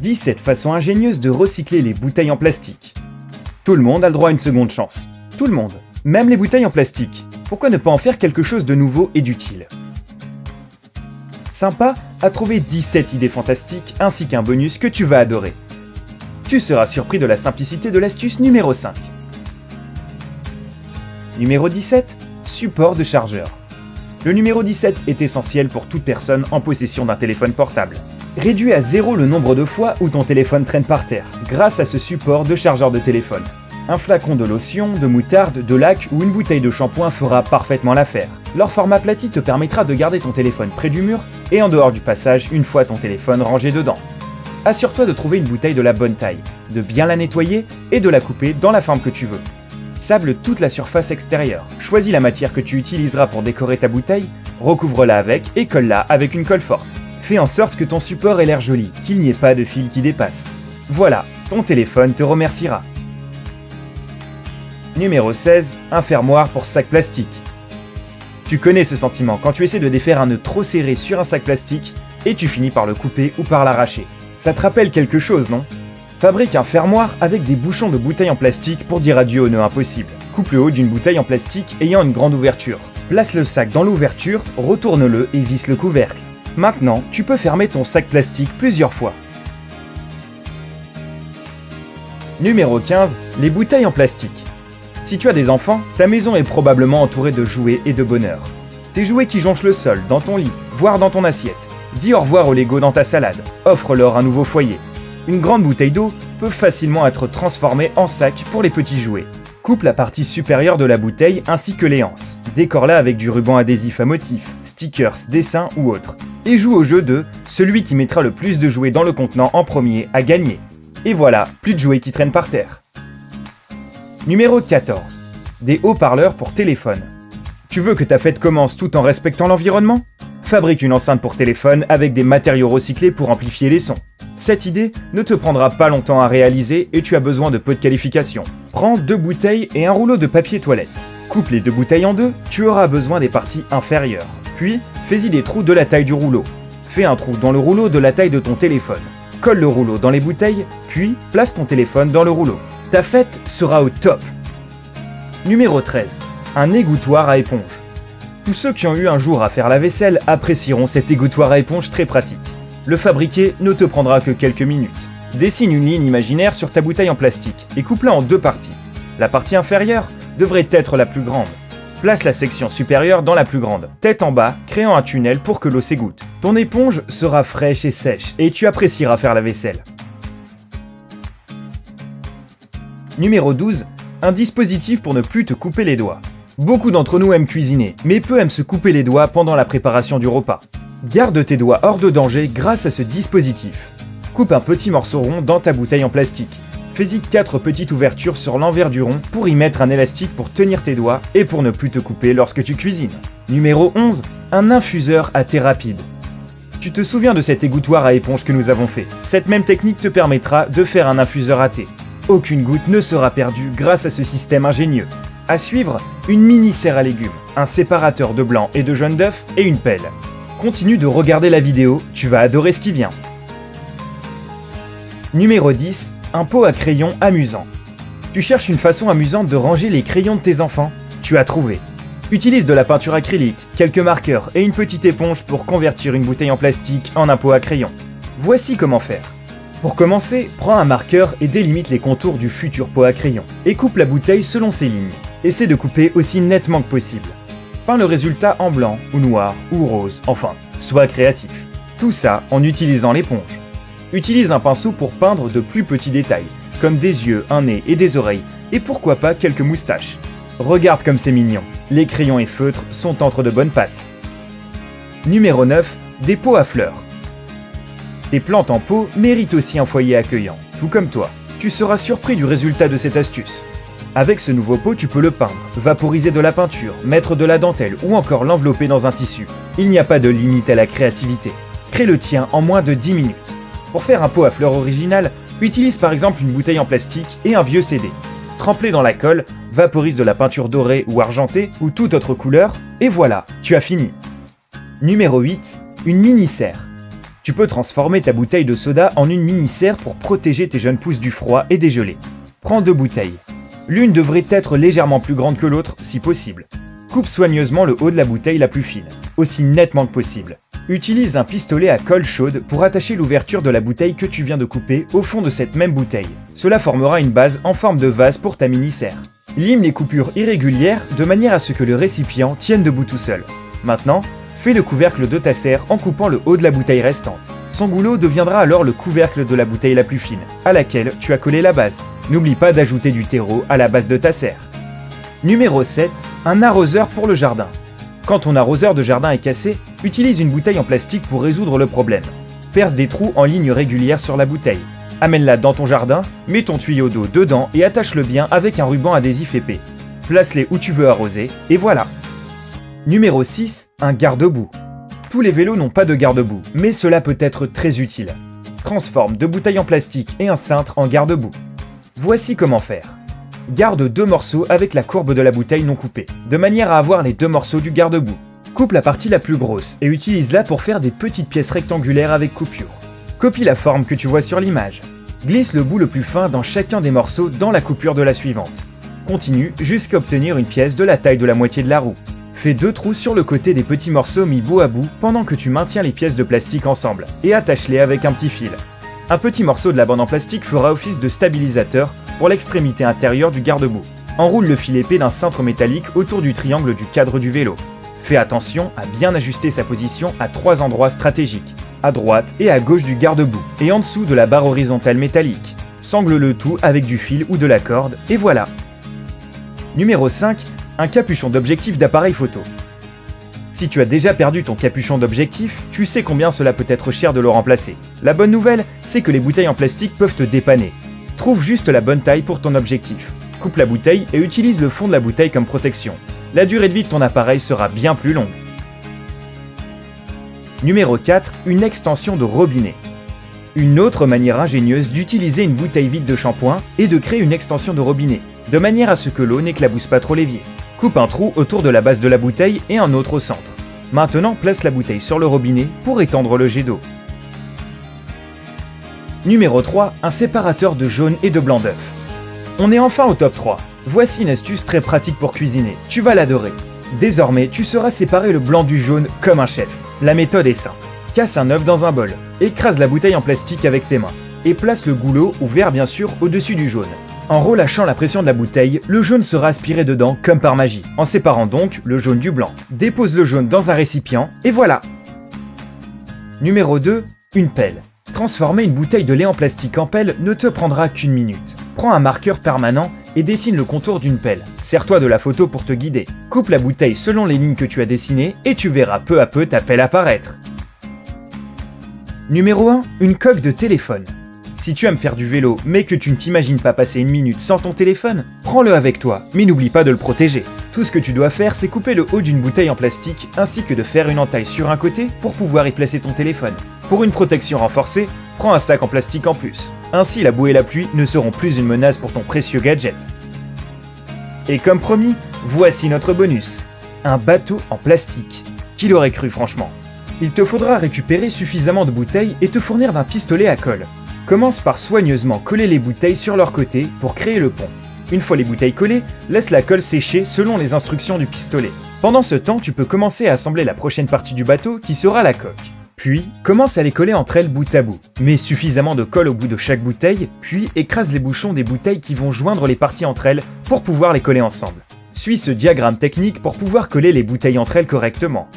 17 façons ingénieuses de recycler les bouteilles en plastique. Tout le monde a le droit à une seconde chance. Tout le monde. Même les bouteilles en plastique. Pourquoi ne pas en faire quelque chose de nouveau et d'utile? Sympa a trouvé 17 idées fantastiques ainsi qu'un bonus que tu vas adorer. Tu seras surpris de la simplicité de l'astuce numéro 5. Numéro 17. Support de chargeur. Le numéro 17 est essentiel pour toute personne en possession d'un téléphone portable. Réduis à 0 le nombre de fois où ton téléphone traîne par terre, grâce à ce support de chargeur de téléphone. Un flacon de lotion, de moutarde, de lac ou une bouteille de shampoing fera parfaitement l'affaire. Leur format aplati te permettra de garder ton téléphone près du mur et en dehors du passage une fois ton téléphone rangé dedans. Assure-toi de trouver une bouteille de la bonne taille, de bien la nettoyer et de la couper dans la forme que tu veux. Sable toute la surface extérieure. Choisis la matière que tu utiliseras pour décorer ta bouteille, recouvre-la avec et colle-la avec une colle forte. Fais en sorte que ton support ait l'air joli, qu'il n'y ait pas de fil qui dépasse. Voilà, ton téléphone te remerciera. Numéro 16. Un fermoir pour sac plastique. Tu connais ce sentiment quand tu essaies de défaire un nœud trop serré sur un sac plastique et tu finis par le couper ou par l'arracher. Ça te rappelle quelque chose, non? Fabrique un fermoir avec des bouchons de bouteilles en plastique pour dire adieu au nœud impossible. Coupe le haut d'une bouteille en plastique ayant une grande ouverture. Place le sac dans l'ouverture, retourne-le et visse le couvercle. Maintenant, tu peux fermer ton sac plastique plusieurs fois. Numéro 15. Les bouteilles en plastique. Si tu as des enfants, ta maison est probablement entourée de jouets et de bonheur. Tes jouets qui jonchent le sol, dans ton lit, voire dans ton assiette. Dis au revoir aux Lego dans ta salade. Offre-leur un nouveau foyer. Une grande bouteille d'eau peut facilement être transformée en sac pour les petits jouets. Coupe la partie supérieure de la bouteille ainsi que les anses. Décore-la avec du ruban adhésif à motifs, stickers, dessins ou autres. Et joue au jeu de celui qui mettra le plus de jouets dans le contenant en premier a gagné. Et voilà, plus de jouets qui traînent par terre. Numéro 14. Des haut-parleurs pour téléphone. Tu veux que ta fête commence tout en respectant l'environnement? Fabrique une enceinte pour téléphone avec des matériaux recyclés pour amplifier les sons. Cette idée ne te prendra pas longtemps à réaliser et tu as besoin de peu de qualification. Prends 2 bouteilles et un rouleau de papier toilette. Coupe les 2 bouteilles en deux, tu auras besoin des parties inférieures. Puis, fais-y des trous de la taille du rouleau. Fais un trou dans le rouleau de la taille de ton téléphone. Colle le rouleau dans les bouteilles, puis place ton téléphone dans le rouleau. Ta fête sera au top. Numéro 13. Un égouttoir à éponge. Tous ceux qui ont eu un jour à faire la vaisselle apprécieront cet égouttoir à éponge très pratique. Le fabriquer ne te prendra que quelques minutes. Dessine une ligne imaginaire sur ta bouteille en plastique et coupe-la en 2 parties. La partie inférieure devrait être la plus grande. Place la section supérieure dans la plus grande, tête en bas, créant un tunnel pour que l'eau s'égoutte. Ton éponge sera fraîche et sèche et tu apprécieras faire la vaisselle. Numéro 12. Un dispositif pour ne plus te couper les doigts. Beaucoup d'entre nous aiment cuisiner, mais peu aiment se couper les doigts pendant la préparation du repas. Garde tes doigts hors de danger grâce à ce dispositif. Coupe un petit morceau rond dans ta bouteille en plastique. Fais-y 4 petites ouvertures sur l'envers du rond pour y mettre un élastique pour tenir tes doigts et pour ne plus te couper lorsque tu cuisines. Numéro 11. Un infuseur à thé rapide. Tu te souviens de cet égouttoir à éponge que nous avons fait? Cette même technique te permettra de faire un infuseur à thé. Aucune goutte ne sera perdue grâce à ce système ingénieux. À suivre, une mini serre à légumes, un séparateur de blanc et de jaune d'œuf et une pelle. Continue de regarder la vidéo, tu vas adorer ce qui vient. Numéro 10. Un pot à crayons amusant. Tu cherches une façon amusante de ranger les crayons de tes enfants? Tu as trouvé. Utilise de la peinture acrylique, quelques marqueurs et une petite éponge pour convertir une bouteille en plastique en un pot à crayons. Voici comment faire. Pour commencer, prends un marqueur et délimite les contours du futur pot à crayons, et coupe la bouteille selon ces lignes. Essaie de couper aussi nettement que possible. Peins le résultat en blanc, ou noir, ou rose, enfin, sois créatif. Tout ça en utilisant l'éponge. Utilise un pinceau pour peindre de plus petits détails, comme des yeux, un nez et des oreilles, et pourquoi pas quelques moustaches. Regarde comme c'est mignon, les crayons et feutres sont entre de bonnes pattes. Numéro 9. Des pots à fleurs. Tes plantes en pot méritent aussi un foyer accueillant, tout comme toi. Tu seras surpris du résultat de cette astuce. Avec ce nouveau pot, tu peux le peindre, vaporiser de la peinture, mettre de la dentelle ou encore l'envelopper dans un tissu. Il n'y a pas de limite à la créativité. Crée le tien en moins de 10 minutes. Pour faire un pot à fleurs original, utilise par exemple une bouteille en plastique et un vieux CD. Trempe-les dans la colle, vaporise de la peinture dorée ou argentée ou toute autre couleur, et voilà, tu as fini. Numéro 8. Une mini serre. Tu peux transformer ta bouteille de soda en une mini-serre pour protéger tes jeunes pousses du froid et des gelées. Prends 2 bouteilles. L'une devrait être légèrement plus grande que l'autre, si possible. Coupe soigneusement le haut de la bouteille la plus fine, aussi nettement que possible. Utilise un pistolet à colle chaude pour attacher l'ouverture de la bouteille que tu viens de couper au fond de cette même bouteille. Cela formera une base en forme de vase pour ta mini-serre. Lime les coupures irrégulières de manière à ce que le récipient tienne debout tout seul. Maintenant, fais le couvercle de ta serre en coupant le haut de la bouteille restante. Son goulot deviendra alors le couvercle de la bouteille la plus fine, à laquelle tu as collé la base. N'oublie pas d'ajouter du terreau à la base de ta serre. Numéro 7. Un arroseur pour le jardin. Quand ton arroseur de jardin est cassé, utilise une bouteille en plastique pour résoudre le problème. Perce des trous en ligne régulière sur la bouteille. Amène-la dans ton jardin, mets ton tuyau d'eau dedans et attache-le bien avec un ruban adhésif épais. Place-les où tu veux arroser, et voilà. Numéro 6. Un garde-boue. Tous les vélos n'ont pas de garde-boue, mais cela peut être très utile. Transforme 2 bouteilles en plastique et un cintre en garde-boue. Voici comment faire. Garde 2 morceaux avec la courbe de la bouteille non coupée, de manière à avoir les 2 morceaux du garde-boue. Coupe la partie la plus grosse et utilise-la pour faire des petites pièces rectangulaires avec coupure. Copie la forme que tu vois sur l'image. Glisse le bout le plus fin dans chacun des morceaux dans la coupure de la suivante. Continue jusqu'à obtenir une pièce de la taille de la moitié de la roue. Fais 2 trous sur le côté des petits morceaux mis bout à bout pendant que tu maintiens les pièces de plastique ensemble et attache-les avec un petit fil. Un petit morceau de la bande en plastique fera office de stabilisateur pour l'extrémité intérieure du garde-boue. Enroule le fil épais d'un cintre métallique autour du triangle du cadre du vélo. Fais attention à bien ajuster sa position à 3 endroits stratégiques, à droite et à gauche du garde-boue, et en dessous de la barre horizontale métallique. Sangle le tout avec du fil ou de la corde, et voilà. Numéro 5. Un capuchon d'objectif d'appareil photo. Si tu as déjà perdu ton capuchon d'objectif, tu sais combien cela peut être cher de le remplacer. La bonne nouvelle, c'est que les bouteilles en plastique peuvent te dépanner. Trouve juste la bonne taille pour ton objectif. Coupe la bouteille et utilise le fond de la bouteille comme protection. La durée de vie de ton appareil sera bien plus longue. Numéro 4. Une extension de robinet. Une autre manière ingénieuse d'utiliser une bouteille vide de shampoing est de créer une extension de robinet, de manière à ce que l'eau n'éclabousse pas trop l'évier. Coupe un trou autour de la base de la bouteille et un autre au centre. Maintenant, place la bouteille sur le robinet pour étendre le jet d'eau. Numéro 3. Un séparateur de jaune et de blanc d'œuf. On est enfin au top 3. Voici une astuce très pratique pour cuisiner. Tu vas l'adorer. Désormais, tu sauras séparer le blanc du jaune comme un chef. La méthode est simple. Casse un œuf dans un bol. Écrase la bouteille en plastique avec tes mains. Et place le goulot, ou verre bien sûr, au-dessus du jaune. En relâchant la pression de la bouteille, le jaune sera aspiré dedans comme par magie, en séparant donc le jaune du blanc. Dépose le jaune dans un récipient, et voilà. Numéro 2. Une pelle. Transformer une bouteille de lait en plastique en pelle ne te prendra qu'une minute. Prends un marqueur permanent et dessine le contour d'une pelle. Sers-toi de la photo pour te guider. Coupe la bouteille selon les lignes que tu as dessinées et tu verras peu à peu ta pelle apparaître. Numéro 1. Une coque de téléphone. Si tu aimes faire du vélo mais que tu ne t'imagines pas passer une minute sans ton téléphone, prends-le avec toi, mais n'oublie pas de le protéger. Tout ce que tu dois faire, c'est couper le haut d'une bouteille en plastique ainsi que de faire une entaille sur un côté pour pouvoir y placer ton téléphone. Pour une protection renforcée, prends un sac en plastique en plus. Ainsi, la boue et la pluie ne seront plus une menace pour ton précieux gadget. Et comme promis, voici notre bonus. Un bateau en plastique. Qui l'aurait cru franchement? Il te faudra récupérer suffisamment de bouteilles et te fournir d'un pistolet à colle. Commence par soigneusement coller les bouteilles sur leur côté pour créer le pont. Une fois les bouteilles collées, laisse la colle sécher selon les instructions du pistolet. Pendant ce temps, tu peux commencer à assembler la prochaine partie du bateau qui sera la coque. Puis, commence à les coller entre elles bout à bout. Mets suffisamment de colle au bout de chaque bouteille, puis écrase les bouchons des bouteilles qui vont joindre les parties entre elles pour pouvoir les coller ensemble. Suis ce diagramme technique pour pouvoir coller les bouteilles entre elles correctement.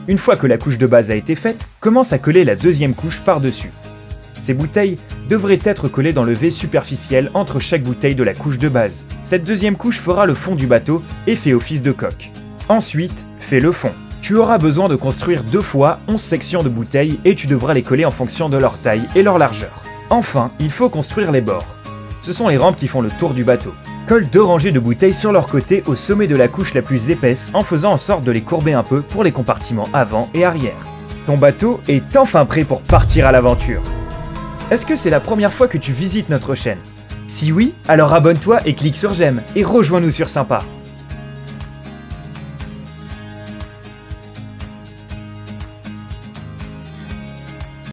Une fois que la couche de base a été faite, commence à coller la deuxième couche par-dessus. Ces bouteilles devraient être collées dans le V superficiel entre chaque bouteille de la couche de base. Cette deuxième couche fera le fond du bateau et fait office de coque. Ensuite, fais le fond. Tu auras besoin de construire 2 fois 11 sections de bouteilles et tu devras les coller en fonction de leur taille et leur largeur. Enfin, il faut construire les bords. Ce sont les rampes qui font le tour du bateau. Colle 2 rangées de bouteilles sur leur côté au sommet de la couche la plus épaisse en faisant en sorte de les courber un peu pour les compartiments avant et arrière. Ton bateau est enfin prêt pour partir à l'aventure. Est-ce que c'est la première fois que tu visites notre chaîne? Si oui, alors abonne-toi et clique sur j'aime et rejoins-nous sur Sympa.